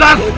10